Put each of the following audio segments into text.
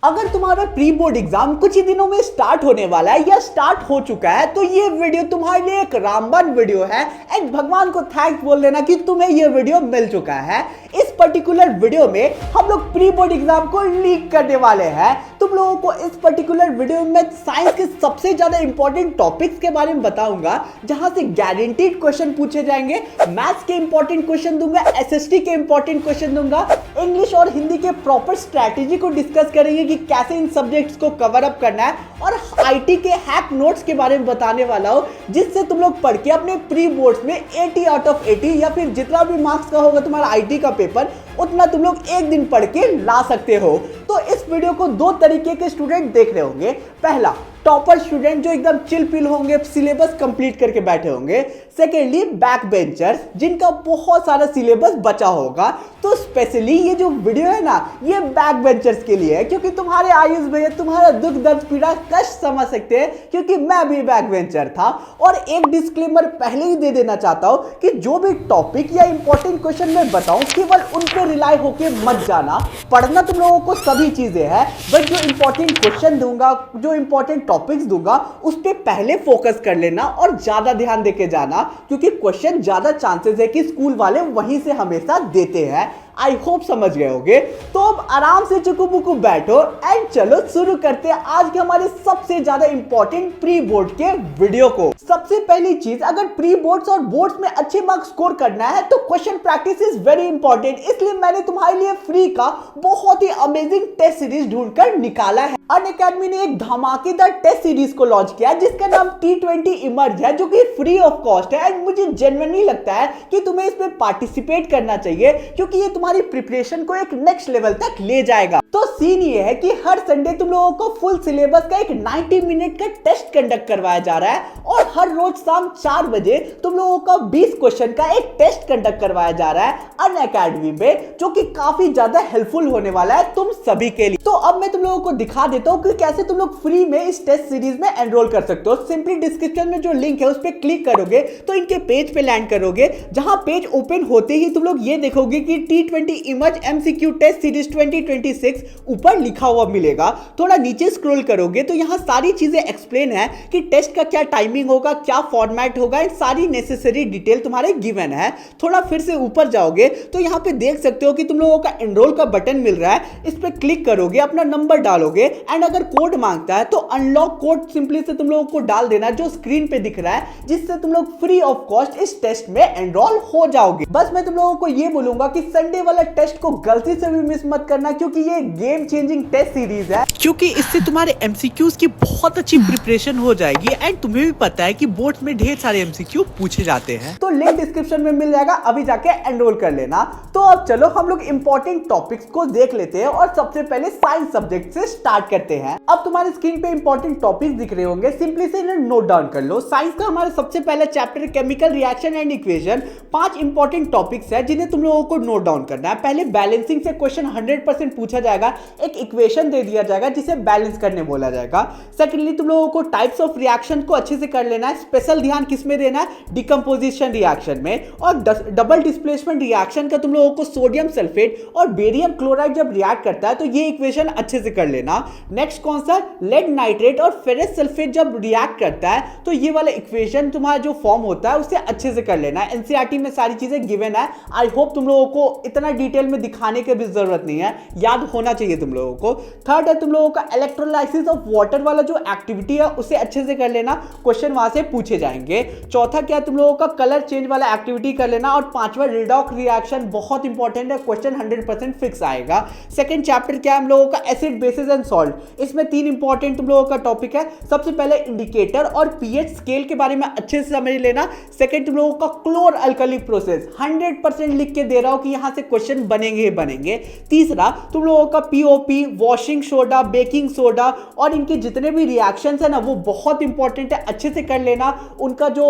अगर तुम्हारा pre board exam कुछ ही दिनों में स्टार्ट होने वाला है या स्टार्ट हो चुका है तो ये वीडियो तुम्हारे लिए एक रामबाण वीडियो है एंड भगवान को थैंक्स बोल देना कि तुम्हें ये वीडियो मिल चुका है। इस पर्टिकुलर वीडियो में हम लोग प्री बोर्ड एग्जाम को लीक करने वाले हैं। तुम लोगों को इस पर्टिकुलर वीडियो में साइंस के सबसे ज्यादा इंपॉर्टेंट टॉपिक्स के बारे में बताऊंगा जहां से गारंटीड क्वेश्चन पूछे जाएंगे। मैथ्स के इंपॉर्टेंट क्वेश्चन दूंगा, एसएसटी के इंपॉर्टेंट क्वेश्चन दूंगा, इंग्लिश और हिंदी के प्रॉपर स्ट्रैटेजी को डिस्कस करेंगे कि कैसे इन सब्जेक्ट्स को कवर अप करना है और आईटी के हैक नोट्स के बारे में बताने वाला हूं जिससे तुम लोग पढ़ के अपने प्री बोर्ड्स में 80 आउट ऑफ 80 या फिर जितना भी मार्क्स का होगा तुम्हारा आईटी का पेपर उतना तुम लोग एक दिन पढ़ के ला सकते हो। तो इस वीडियो को दो तरीके के स्टूडेंट देख रहे होंगे। पहला, टॉपर स्टूडेंट जो एकदम चिल पिल होंगे, सिलेबस कंप्लीट करके बैठे होंगे। सेकेंडली, बैक बेंचर्स जिनका बहुत सारा सिलेबस बचा होगा। तो स्पेशली ये जो वीडियो है ना ये बैक बेंचर्स के लिए है क्योंकि तुम्हारे आयुष भैया तुम्हारा दुख दर्द पीड़ा कष्ट समझ सकते हैं क्योंकि मैं भी बैक बेंचर था। और एक डिस्क्लेमर पहले ही दे देना चाहता हूं कि जो भी टॉपिक या इंपॉर्टेंट क्वेश्चन मैं बताऊं केवल उन पर रिलाई होके मत जाना। पढ़ना तुम लोगों को सभी चीजें हैं बट जो इंपॉर्टेंट क्वेश्चन दूंगा, जो इंपॉर्टेंट टॉपिक्स दूंगा उस पर पहले फोकस कर लेना और ज्यादा ध्यान देके जाना क्योंकि क्वेश्चन ज्यादा चांसेस है कि स्कूल वाले वहीं से हमेशा देते हैं। आई होप समझ गए होगे। तो अब आराम से चुकू बुकू बैठो एंड चलो शुरू करते हैं आज के हमारे सबसे ज्यादा इंपॉर्टेंट प्री बोर्ड के वीडियो को। सबसे पहली चीज, अगर प्री बोर्ड्स और बोर्ड्स में अच्छे मार्क्स स्कोर करना है तो question practice is very important. इसलिए मैंने तुम्हारे लिए फ्री का बहुत ही अमेजिंग टेस्ट सीरीज ढूंढकर निकाला है। अनअकैडमी ने एक धमाकेदार टेस्ट सीरीज को लॉन्च किया जिसका नाम T20 इमर्ज है जो कि फ्री ऑफ कॉस्ट है एंड मुझे जेन्युइनली लगता है कि तुम्हें इसमें पार्टिसिपेट करना चाहिए क्योंकि ये तुम्हारी प्रिपरेशन को एक नेक्स्ट लेवल तक ले जाएगा। तो सीन ये है कि हर संडे तुम लोगों को फुल सिलेबस का एक 90 मिनट का टेस्ट कंडक्ट करवाया जा रहा है और हर रोज शाम 4 बजे तुम लोगों का 20 क्वेश्चन का एक टेस्ट कंडक्ट करवाया जा रहा है अनअकैडमी में जो कि काफी ज्यादा हेल्पफुल होने वाला है तुम सभी के लिए। तो अब मैं तुम लोगों को दिखा देता हूं कि कैसे तुम लोग फ्री में इस टेस्ट सीरीज में एनरोल कर सकते हो। सिंपली डिस्क्रिप्शन में जो लिंक है उस पर क्लिक करोगे तो इनके पेज पे लैंड करोगे। जहां पेज ओपन होते ही तुम लोग ये देखोगे कि T20 emerge MCQ test series 2026 ऊपर लिखा हुआ मिलेगा। थोड़ा नीचे स्क्रॉल करोगे तो यहाँ सारी चीजें एक्सप्लेन है कि टेस्ट का क्या टाइमिंग होगा, क्या फॉर्मेट होगा एंड सारी नेसेसरी डिटेल तुम्हारे गिवन है। थोड़ा फिर से ऊपर जाओगे तो यहाँ पे देख सकते हो कि तुम लोगों का एनरोल का बटन मिल रहा है। इस पर क्लिक करोगे, अपना नंबर डालोगे एंड अगर कोड मांगता है तो अनलॉक कोड सिंपली से तुम लोगों को डाल देना जो स्क्रीन पे दिख रहा है जिससे तुम लोग फ्री ऑफ कॉस्ट इस टेस्ट में एनरोल हो जाओगे। बस मैं तुम लोगों को ये बोलूंगा कि संडे वाला टेस्ट को गलती से भी मिस मत करना क्योंकि ये गेम चेंजिंग टेस्ट सीरीज है क्योंकि इससे तुम्हारे एमसीक्यूज की बहुत अच्छी प्रिपरेशन हो जाएगी एंड तुम्हें भी पता है कि बोर्ड में ढेर सारे एमसीक्यू पूछे जाते हैं। तो लिंक डिस्क्रिप्शन में मिल जाएगा, अभी जाके एनरोल कर लेना। तो अब चलो हम लोग इंपॉर्टेंट टॉपिक्स को देख लेते हैं और सबसे पहले साइंस सब्जेक्ट से स्टार्ट करते हैं। अब तुम्हारे स्क्रीन पे इंपॉर्टेंट टॉपिक्स दिख रहे होंगे, सिंपली से इन्हें नोट डाउन कर लो। साइंस का हमारा सबसे पहला chapter chemical reaction and equation. 5 important topics है जिन्हें तुम लोगों को नोट डाउन करना है। पहले बैलेंसिंग से क्वेश्चन 100% पूछा जाएगा, एक इक्वेशन दे दिया जाएगा जिसे बैलेंस करने बोला जाएगा। सेकेंडली तुम लोगों को टाइप्स ऑफ रिएक्शन को अच्छे से कर लेना है। स्पेशल ध्यान किसमें देना है, डिकम्पोजिशन रिएक्शन में। और डबल डिस्प्लेसमेंट रिएक्शन का तुम लोगों को सोडियम सल्फेट और बेरियम क्लोराइड जब रिएक्ट करता है तो ये इक्वेशन अच्छे से कर लेना। नेक्स्ट कौन सा, लेड नाइट्रेट और फेरस सल्फेट जब रिएक्ट करता है तो ये वाला इक्वेशन तुम्हारा जो फॉर्म होता है उसे अच्छे से कर लेना है। एनसीईआरटी में सारी चीजें गिवन है। आई होप तुम लोगों को इतना डिटेल में दिखाने की भी जरूरत नहीं है, याद होना चाहिए तुम लोगों को। थर्ड है तुम लोगों का इलेक्ट्रोलाइसिस ऑफ वाटर वाला जो एक्टिविटी है उसे अच्छे से कर लेना, क्वेश्चन वहां से पूछे जाएंगे। चौथा क्या, तुम लोगों का कलर चेंज वाला एक्टिविटी कर लेना। और पांचवा रिडॉक्स रिएक्शन बहुत इंपॉर्टेंट है, क्वेश्चन 100% फिक्स आएगा। सेकंड चैप्टर क्या है हम लोगों का, एसिड बेसिस एंड सॉल्ट। इसमें 3 इंपॉर्टेंट तुम लोगों का टॉपिक है। सबसे पहले इंडिकेटर और पीएच स्केल के बारे में अच्छे से समझ लेना। सेकंड तुम लोगों का क्लोर अल्कली प्रोसेस, 100% लिख के दे रहा हूं कि यहां से क्वेश्चन बनेंगे ही बनेंगे। तीसरा तुम लोगों का POP, washing soda, baking soda और इनके जितने भी रिएक्शंस है ना वो बहुत इंपॉर्टेंट है, अच्छे से कर लेना। उनका जो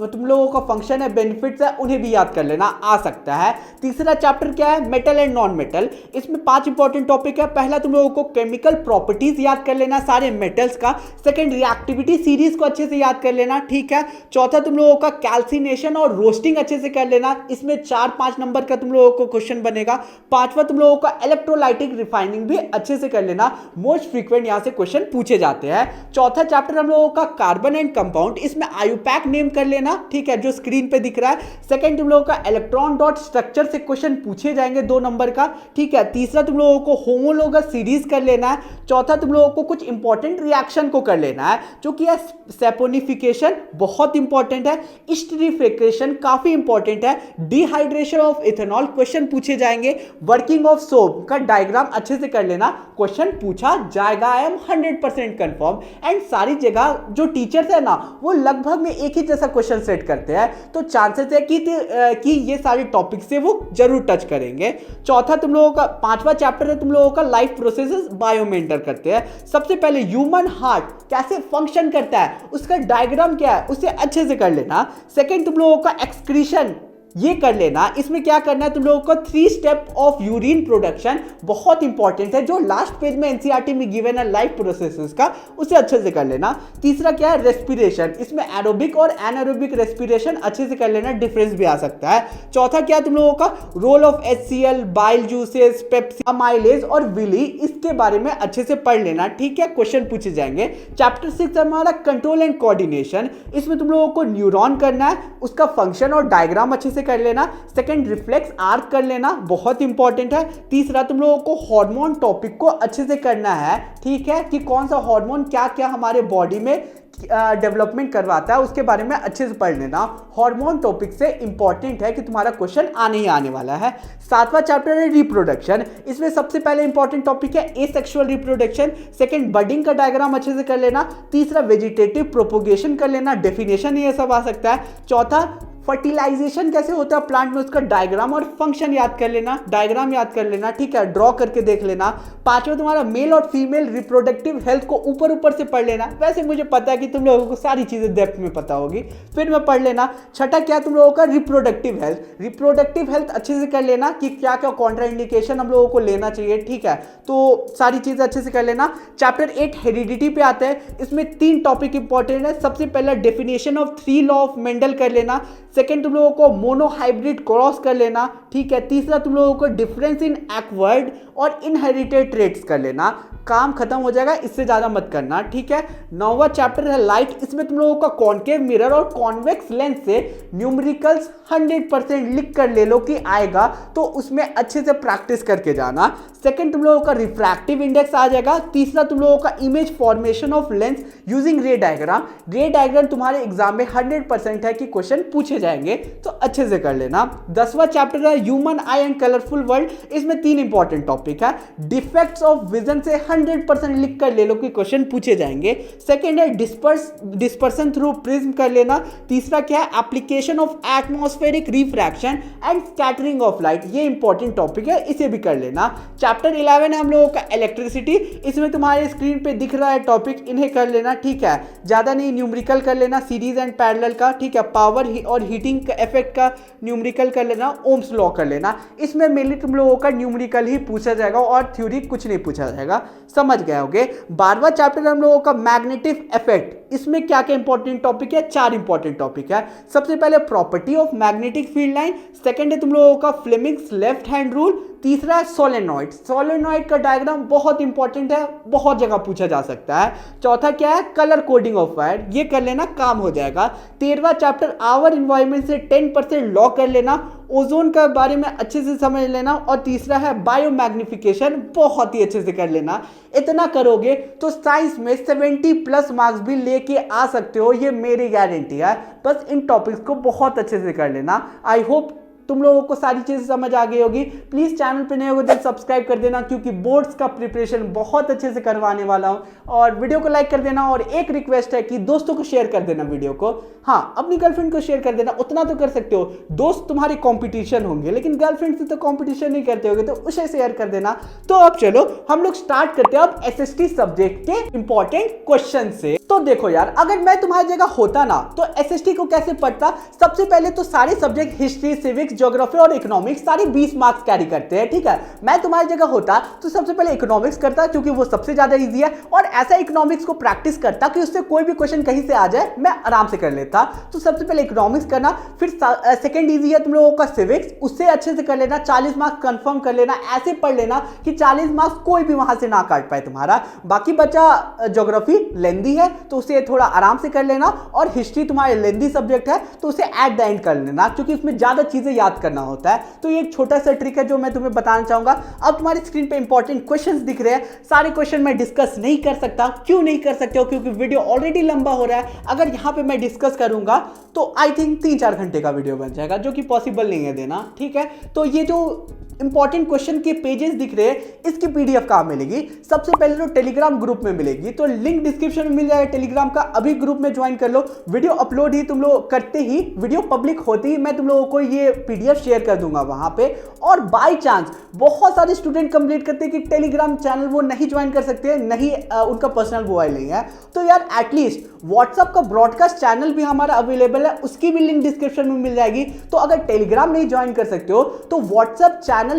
तुम लोगों का फंक्शन है, बेनिफिट्स है, उन्हें भी याद कर लेना, आ सकता है। तीसरा चैप्टर क्या है, मेटल एंड नॉन मेटल। इसमें 5 इंपॉर्टेंट टॉपिक है। पहला तुम लोगों को केमिकल प्रॉपर्टीज याद कर लेना सारे मेटल्स का। सेकंड रिएक्टिविटी सीरीज को अच्छे से याद कर लेना, ठीक है। चौथा तुम लोगों का कैल्सिनेशन और रोस्टिंग अच्छे से कर लेना, इसमें 4-5 नंबर का तुम लोगों को क्वेश्चन बनेगा। पांचवा तुम लोगों का इलेक्ट्रोलाइटिक रिफाइनिंग भी अच्छे से कर लेना। मोस्ट फ्रीक्वेंट यहां से क्वेश्चन पूछे जाते हैं। चौथा चैप्टर हम लोगों का कार्बन एंड कंपाउंड, इसमें आयुपैक नेम कर लेना, ठीक है, जो स्क्रीन पे दिख रहा है। सेकंड तुम लोगों का इलेक्ट्रॉन डॉट स्ट्रक्चर से क्वेश्चन पूछे जाएंगे 2 नंबर का, ठीक है। तीसरा तुम लोगों को होमोलोगस सीरीज कर लेना है। चौथा तुम लोगों को कुछ इंपॉर्टेंट रिएक्शन को कर लेना है, जो कि है सैपोनिफिकेशन, बहुत इंपॉर्टेंट है, स्टीरिफिकेशन काफी इंपॉर्टेंट है, डिहाइड्रेशन ऑफ इथेनॉल क्वेश्चन पूछे जाएंगे, वर्किंग ऑफ सोप का डायग्राम अच्छे से कर लेना, क्वेश्चन पूछा जाएगा, आई एम 100% कंफर्म। एंड सारी जगह जो टीचर्स है ना वो लगभग में एक ही जैसा क्वेश्चन सेट करते हैं, तो चांसेस है कि ये सारे टॉपिक से वो जरूर टच करेंगे। चौथा तुम लोगों का 5वां चैप्टर है तुम लोगों का लाइफ प्रोसेसेस बायोमेंटर करते हैं। सबसे पहले ह्यूमन हार्ट कैसे फंक्शन करता है, उसका डायग्राम क्या है, उसे अच्छे से कर लेना। सेकंड तुम लोगों का एक्सक्रीशन ये कर लेना, इसमें क्या करना है तुम लोगों को 3 स्टेप ऑफ यूरिन प्रोडक्शन, बहुत इंपॉर्टेंट है, जो लास्ट पेज में एनसीईआरटी में गिवन है लाइफ प्रोसेसेस का, उसे अच्छे से कर लेना। तीसरा क्या है रेस्पिरेशन, इसमें एरोबिक और एनारोबिक रेस्पिरेशन अच्छे से कर लेना, डिफरेंस भी आ सकता है। चौथा क्या है तुम लोगों का role of HCl, bile juices, pepsin, amylase और विली, इसके बारे में अच्छे से पढ़ लेना, ठीक है, क्वेश्चन पूछे जाएंगे। चैप्टर 6 हमारा कंट्रोल एंड कोऑर्डिनेशन, इसमें तुम लोगों को न्यूरॉन करना है, उसका फंक्शन और डायग्राम अच्छे से कर लेना। सेकंड रिफ्लेक्स आर्क कर लेना, बहुत इंपॉर्टेंट है। तीसरा तुम लोगों को हार्मोन टॉपिक को अच्छे से करना है, ठीक है, कि कौन सा हार्मोन क्या क्या हमारे बॉडी में डेवलपमेंट करवाता है, उसके बारे में अच्छे से पढ़ लेना। हार्मोन टॉपिक से इंपॉर्टेंट है कि तुम्हारा क्वेश्चन आने ही आने वाला है। 7वां चैप्टर है रिप्रोडक्शन, इसमें सबसे पहले इंपॉर्टेंट टॉपिक है एसेक्सुअल रिप्रोडक्शन। सेकंड बडिंग का डायग्राम अच्छे से कर लेना। तीसरा वेजिटेटिव प्रोपोगेशन कर लेना, डेफिनेशन ये सब आ सकता है। चौथा फर्टिलाइजेशन कैसे होता है प्लांट में, उसका डायग्राम और फंक्शन याद कर लेना, डायग्राम याद कर लेना, ठीक है, ड्रॉ करके देख लेना। 5वां तुम्हारा मेल और फीमेल रिप्रोडक्टिव हेल्थ को ऊपर ऊपर से पढ़ लेना, वैसे मुझे पता है कि तुम लोगों को सारी चीजें डेप्थ में पता होगी, फिर मैं पढ़ लेना। छठा क्या तुम लोगों का रिप्रोडक्टिव हेल्थ, रिप्रोडक्टिव हेल्थ अच्छे से कर लेना कि क्या क्या कॉन्ट्राइंडिकेशन हम लोगों को लेना चाहिए, ठीक है, तो सारी चीजें अच्छे से कर लेना। चैप्टर 8 हेरिडिटी पे आते हैं, इसमें 3 टॉपिक इंपॉर्टेंट है। सबसे पहला definition of 3 law of Mendel कर लेना। सेकंड तुम लोगों को मोनोहाइब्रिड क्रॉस कर लेना, ठीक है। तीसरा तुम लोगों को डिफरेंस इन एक्वायर्ड और इनहेरिटेड ट्रेट्स कर लेना। काम खत्म हो जाएगा, इससे ज्यादा मत करना, ठीक है। 9वां चैप्टर है लाइट, इसमें तुम लोगों का कॉनकेव मिरर और कॉन्वेक्स लेंस से न्यूमेरिकल्स 100% लिख कर ले लो कि आएगा, तो उसमें अच्छे से प्रैक्टिस करके जाना। सेकंड तुम लोगों का रिफ्रैक्टिव इंडेक्स आ जाएगा। तीसरा तुम लोगों का image formation of lens using रे डायग्राम, रे डायग्राम तुम्हारे एग्जाम में 100% है कि क्वेश्चन पूछे जाएंगे, तो अच्छे से कर लेना। 10वां चैप्टर है human I and colourful world, इसमें 3 इंपॉर्टेंट टॉपिक है। डिफेक्ट्स ऑफ विजन से 100% लिख कर ले लो कि क्वेश्चन पूछे जाएंगे। सेकंड है डिस्पर्सन थ्रू प्रिज्म कर लेना। तीसरा क्या है application of atmospheric refraction and scattering of light, ये इंपॉर्टेंट टॉपिक है, इसे भी कर लेना। चैप्टर 11 है हम लोगों का इलेक्ट्रिसिटी, इसमें तुम्हारे स्क्रीन पे दिख रहा है टॉपिक, इन्हें कर लेना, ठीक है, ज्यादा नहीं, न्यूमेरिकल कर लेना, सीरीज एंड पैरेलल का, ठीक है, पावर और हीटिंग इफेक्ट का न्यूमेरिकल कर लेना, ओम्स लॉ कर लेना। इसमें मेनली तुम लोगों का न्यूमेरिकल ही पूछा जाएगा और थ्योरी कुछ नहीं पूछा जाएगा, समझ गए होगे। 12वां चैप्टर हम लोगों का मैग्नेटिक इफेक्ट, इसमें क्या क्या इंपॉर्टेंट टॉपिक है, 4 इंपॉर्टेंट टॉपिक है। सबसे पहले property of magnetic field line, second है तुम लोगों का फ्लेमिंग्स लेफ्ट हैंड रूल, तीसरा है सोलेनॉइड, सोलेनॉइड का डायग्राम बहुत इंपॉर्टेंट है, बहुत जगह पूछा जा सकता है। चौथा क्या है कलर कोडिंग ऑफ वायर, ये कर लेना, काम हो जाएगा। 13वां चैप्टर आवर इन्वायरमेंट से 10% लॉ कर लेना, ओजोन के बारे में अच्छे से समझ लेना, और तीसरा है बायोमैग्निफिकेशन, बहुत ही अच्छे से कर लेना। इतना करोगे तो साइंस में 70+ मार्क्स भी लेके आ सकते हो, ये मेरी गारंटी है। बस इन टॉपिक्स को बहुत अच्छे से कर लेना। आई होप तुम लोगों को सारी चीजें समझ आ गई होगी। प्लीज चैनल पे नए हो तो सब्सक्राइब कर देना, क्योंकि बोर्ड्स का प्रिपरेशन बहुत अच्छे से करवाने वाला हूं। और वीडियो को लाइक कर देना, और एक रिक्वेस्ट है कि दोस्तों को शेयर कर देना वीडियो को। हाँ, अपनी गर्लफ्रेंड को शेयर कर देना, उतना तो कर सकते हो, दोस्त तुम्हारे कॉम्पिटिशन होंगे, लेकिन गर्लफ्रेंड से तो कॉम्पिटिशन नहीं करते होगे, तो उसे शेयर कर देना। तो अब चलो हम लोग स्टार्ट करते हैं अब SST सब्जेक्ट के इंपॉर्टेंट क्वेश्चन से। तो देखो यार, अगर मैं तुम्हारी जगह होता ना तो SST को कैसे पढ़ता। सबसे पहले तो सारे subject history, civics, civics, geography और इकोनॉमिक्स सारे 20 मार्क्स कैरी करते हैं, ठीक है। मैं तुम्हारी जगह होता तो सबसे पहले इकोनॉमिक्स करता क्योंकि वो सबसे ज्यादा इजी है, और ऐसा इकोनॉमिक्स को प्रैक्टिस करता कि उससे कोई भी क्वेश्चन कहीं से आ जाए मैं आराम से कर लेता। तो सबसे पहले इकोनॉमिक्स करना, फिर सेकंड इजी है तुम लोगों का सिविक्स, उससे अच्छे से कर लेना, 40 मार्क्स कंफर्म कर लेना, ऐसे पढ़ लेना कि 40 मार्क्स कोई भी वहां से ना काट पाए तुम्हारा। बाकी बचा ज्योग्राफी, लेंदी है तो उसे थोड़ा आराम से कर लेना, और हिस्ट्री तुम्हारे लेंदी सब्जेक्ट है तो उसे एट द एंड कर लेना क्योंकि उसमें ज्यादा चीजें याद करना होता है। तो ये एक छोटा सा ट्रिक है जो मैं तुम्हें बताना चाहूंगा। अब तुम्हारी स्क्रीन पे इंपॉर्टेंट क्वेश्चंस दिख रहे हैं, सारे क्वेश्चन मैं डिस्कस नहीं कर सकता। क्यों नहीं कर सकते हो? क्योंकि वीडियो ऑलरेडी लंबा हो रहा है। अगर यहां पे मैं डिस्कस करूंगा तो आई थिंक 3-4 घंटे का वीडियो बन जाएगा, जो कि पॉसिबल नहीं है देना, ठीक है। तो ये जो इंपॉर्टेंट क्वेश्चन के पेजेस दिख रहे हैं, इसकी पीडीएफ कहां मिलेगी? सबसे पहले तो टेलीग्राम ग्रुप में मिलेगी, तो लिंक डिस्क्रिप्शन में मिल जाएगा टेलीग्राम का। अभी ग्रुप में ज्वाइन कर लो। वीडियो अपलोड ही तुम लोग करते ही, वीडियो पब्लिक होते ही मैं तुम लोगों को ये पीडीएफ शेयर कर दूंगा वहां पे। और बाय चांस बहुत सारे स्टूडेंट कंप्लीट करते हैं कि टेलीग्राम चैनल वो नहीं ज्वाइन कर सकते, नहीं उनका पर्सनल मोबाइल नहीं है, तो यार एटलीस्ट व्हाट्सएप का ब्रॉडकास्ट चैनल भी हमारा अवेलेबल है, उसकी भी लिंक डिस्क्रिप्शन में मिल जाएगी। तो अगर टेलीग्राम नहीं ज्वाइन कर सकते हो तो व्हाट्सएप चैनल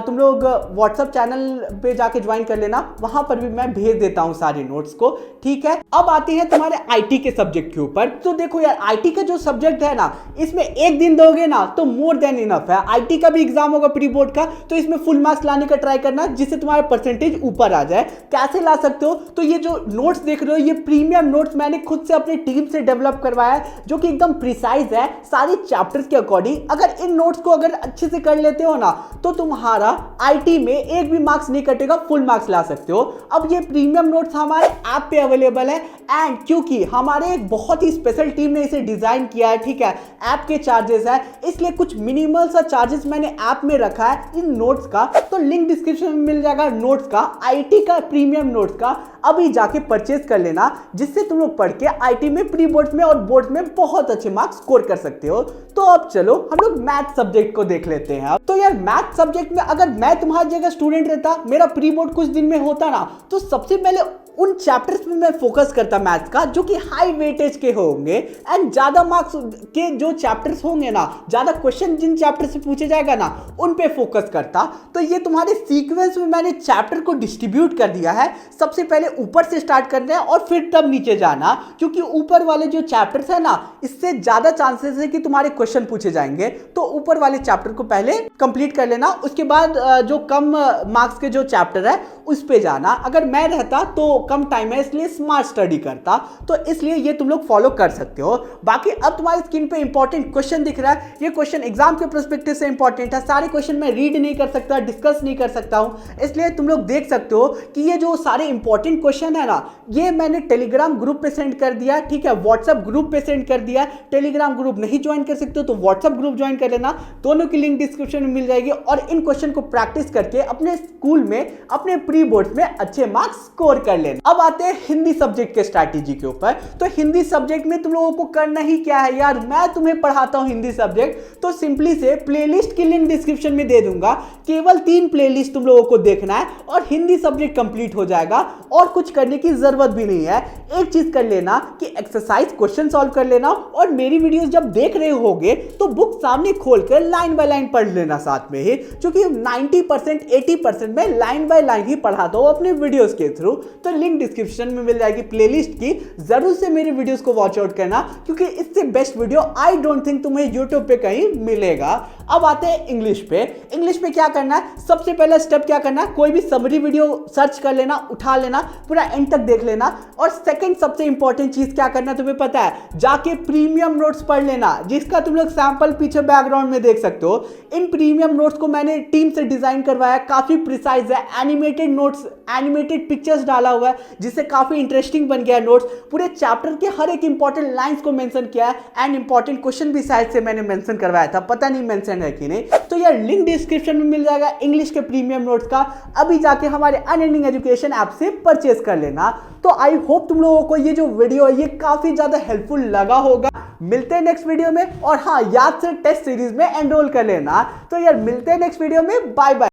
तुम लोग व्हाट्सएप चैनल पे जाके ज्वाइन कर लेना, वहां पर भी मैं भेज देता हूं सारे नोट्स को, ठीक है। अब आते हैं तुम्हारे आईटी के सब्जेक्ट के ऊपर। तो देखो यार, आईटी का जो सब्जेक्ट है ना, इसमें एक दिन दोगे ना तो मोर देन इनफ है। आईटी का भी एग्जाम होगा प्री बोर्ड का, तो इसमें फुल मार्क्स लाने का ट्राई करना जिससे तुम्हारा परसेंटेज ऊपर आ जाए। कैसे ला सकते हो? तो ये जो नोट्स देख रहे हो, ये प्रीमियम नोट्स मैंने खुद से अपनी टीम से डेवलप करवाया है, जो कि एकदम प्रिसाइज है सारे चैप्टर्स के अकॉर्डिंग। अगर इन नोट्स को अगर अच्छे से कर लेते हो ना तो तुम्हारा आईटी में एक भी मार्क्स नहीं कटेगा, फुल मार्क्स ला सकते हो। अब ये प्रीमियम नोट्स हमारे ऐप पे अवेलेबल है, एंड क्योंकि हमारे एक बहुत ही स्पेशल टीम ने इसे डिजाइन किया है, ठीक है, ऐप के चार्जेस है, इसलिए कुछ मिनिमल सा चार्जेस मैंने ऐप में रखा है इन नोट्स का। तो लिंक डिस्क्रिप्शन में मिल जाएगा नोट्स का, आईटी का प्रीमियम नोट्स का। अभी जाके परचेज कर लेना, जिससे तुम लोग पढ़ के आईटी में, प्री बोर्ड में और बोर्ड में बहुत अच्छे मार्क्स स्कोर कर सकते हो। तो अब चलो हम लोग मैथ सब्जेक्ट को देख लेते हैं। तो यार मैथ सब्जेक्ट में अगर मैं तुम्हारी जगह स्टूडेंट रहता, मेरा प्री बोर्ड कुछ दिन में होता ना, तो सबसे पहले उन चैप्टर्स में मैं फोकस करता मैथ्स का जो कि हाई वेटेज के होंगे, एंड ज्यादा मार्क्स के जो चैप्टर्स होंगे ना, ज्यादा क्वेश्चन जिन चैप्टर से पूछे जाएगा ना, उन पे फोकस करता। तो ये तुम्हारे सीक्वेंस में मैंने चैप्टर को डिस्ट्रीब्यूट कर दिया है। सबसे पहले ऊपर से स्टार्ट करना है और फिर तब नीचे जाना, क्योंकि ऊपर वाले जो चैप्टर्स है ना, इससे ज्यादा चांसेस है कि तुम्हारे क्वेश्चन पूछे जाएंगे। तो ऊपर वाले चैप्टर को पहले कंप्लीट कर लेना, उसके बाद जो कम मार्क्स के जो चैप्टर है उस पे जाना। अगर मैं रहता तो कम टाइम है, इसलिए स्मार्ट स्टडी करता, तो इसलिए ये तुम लोग फॉलो कर सकते हो। बाकी अब तुम्हारी स्क्रीन पे इंपॉर्टेंट क्वेश्चन दिख रहा है, ये क्वेश्चन एग्जाम के पर्सपेक्टिव से इंपॉर्टेंट है। सारे क्वेश्चन मैं रीड नहीं कर सकता, डिस्कस नहीं कर सकता हूं, इसलिए तुम लोग देख सकते हो कि ये जो सारे इंपॉर्टेंट क्वेश्चन है ना, ये मैंने टेलीग्राम ग्रुप पे सेंड कर दिया, ठीक है, व्हाट्सएप ग्रुप पे सेंड कर दिया। टेलीग्राम ग्रुप नहीं ज्वाइन कर सकते हो तो व्हाट्सएप ग्रुप ज्वाइन कर लेना, दोनों की लिंक डिस्क्रिप्शन में मिल जाएगी। और इन क्वेश्चन को प्रैक्टिस करके अपने स्कूल में, अपने प्री बोर्ड में अच्छे मार्क्स स्कोर कर लेना। अब आते हैं हिंदी सब्जेक्ट के स्ट्रैटेजी के ऊपर। तो हिंदी सब्जेक्ट में तुम लोगों को करना ही क्या है यार, मैं तुम्हें पढ़ाता हूं हिंदी सब्जेक्ट, तो सिंपली से प्लेलिस्ट की लिंक डिस्क्रिप्शन में दे दूंगा। केवल 3 प्लेलिस्ट तुम लोगों को देखना है और हिंदी सब्जेक्ट कंप्लीट हो जाएगा, और कुछ करने की जरूरत भी नहीं है। एक चीज कर लेना कि एक्सरसाइज क्वेश्चन सॉल्व कर लेना, और मेरी वीडियोस जब देख रहे होगे तो बुक सामने खोलकर लाइन बाय लाइन पढ़ लेना साथ में ही, क्योंकि 90% 80% में लाइन बाय लाइन ही पढ़ाता हूं अपने वीडियोस के थ्रू। तो लिंक डिस्क्रिप्शन में मिल जाएगी प्लेलिस्ट की, जरूर से मेरे वीडियोस को वॉच आउट करना, क्योंकि इससे best video I don't think तुम्हें यूट्यूब पे कहीं मिलेगा। अब आते हैं इंग्लिश पे। इंग्लिश पे क्या करना है, सबसे पहला स्टेप क्या करना है, कोई भी समरी वीडियो सर्च कर लेना, उठा लेना, पूरा एंड तक देख लेना। और सेकंड सबसे इंपॉर्टेंट चीज क्या करना है तुम्हें पता है, जाके प्रीमियम नोट्स पढ़ लेना, जिसका तुम लोग सैंपल पीछे बैकग्राउंड में देख सकते हो। इन प्रीमियम नोट्स को मैंने टीम से डिजाइन करवाया, काफी प्रिसाइज है, एनिमेटेड नोट्स, एनिमेटेड पिक्चर्स डाला हुआ है, जिससे काफी इंटरेस्टिंग बन गया नोट्स। पूरे चैप्टर के हर एक इंपॉर्टेंट लाइंस को मेंशन किया है, एंड इंपॉर्टेंट क्वेश्चन भी शायद से मैंने मेंशन करवाया था, पता नहीं मेंशन है कि नहीं। तो यार लिंक डिस्क्रिप्शन में मिल जाएगा इंग्लिश के प्रीमियम नोट्स का। अभी जाके हमारे अनएंडिंग एजुकेशन ऐप से परचेज कर लेना। तो आई होप तुम लोगों को ये जो वीडियो है ये काफी ज्यादा हेल्पफुल लगा होगा। मिलते हैं नेक्स्ट वीडियो में, और हाँ, याद से टेस्ट सीरीज में एनरोल कर लेना। तो यार मिलते हैं नेक्स्ट वीडियो में, बाय बाय।